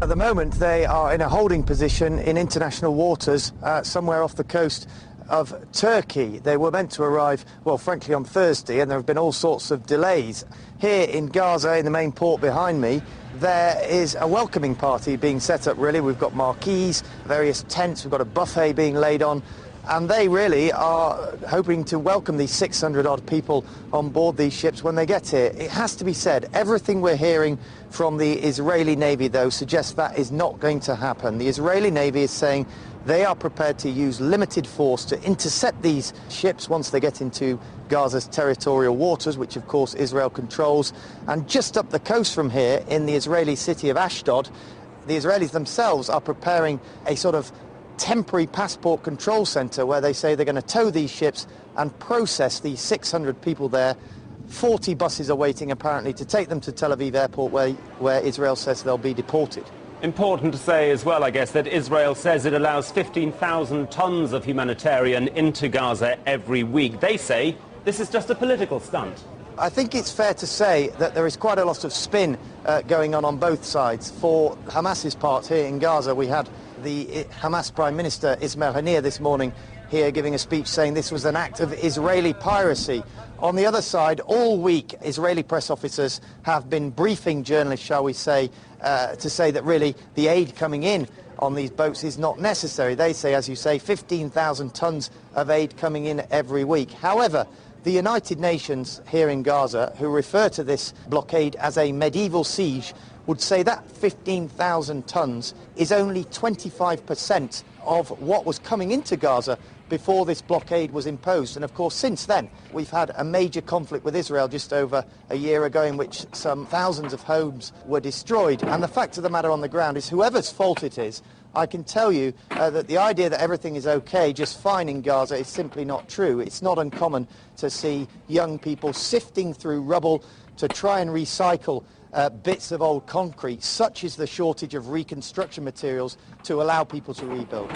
At the moment, they are in a holding position in international waters somewhere off the coast of Turkey. They were meant to arrive, well, frankly, on Thursday, and there have been all sorts of delays. Here in Gaza, in the main port behind me, there is a welcoming party being set up, really. We've got marquees, various tents, we've got a buffet being laid on, and they really are hoping to welcome these 600-odd people on board these ships when they get here. It has to be said, everything we're hearing from the Israeli Navy, though, suggests that is not going to happen. The Israeli Navy is saying they are prepared to use limited force to intercept these ships once they get into Gaza's territorial waters, which of course Israel controls. And just up the coast from here, in the Israeli city of Ashdod, the Israelis themselves are preparing a sort of temporary passport control centre where they say they're going to tow these ships and process these 600 people there. 40 buses are waiting apparently to take them to Tel Aviv airport where Israel says they'll be deported. Important to say as well, I guess, that Israel says it allows 15,000 tons of humanitarian into Gaza every week. They say this is just a political stunt. I think it's fair to say that there is quite a lot of spin going on both sides. For Hamas's part here in Gaza, we had the Hamas Prime Minister Ismail Haniyeh this morning here giving a speech saying this was an act of Israeli piracy. On the other side, all week, Israeli press officers have been briefing journalists, shall we say, to say that really the aid coming in on these boats is not necessary. They say, as you say, 15,000 tons of aid coming in every week. However, the United Nations here in Gaza, who refer to this blockade as a medieval siege, would say that 15,000 tons is only 25% of what was coming into Gaza before this blockade was imposed. And of course, since then, we've had a major conflict with Israel just over a year ago in which some thousands of homes were destroyed. And the fact of the matter on the ground is, whoever's fault it is, I can tell you that the idea that everything is okay, just fine in Gaza, is simply not true. It's not uncommon to see young people sifting through rubble to try and recycle bits of old concrete. Such is the shortage of reconstruction materials to allow people to rebuild.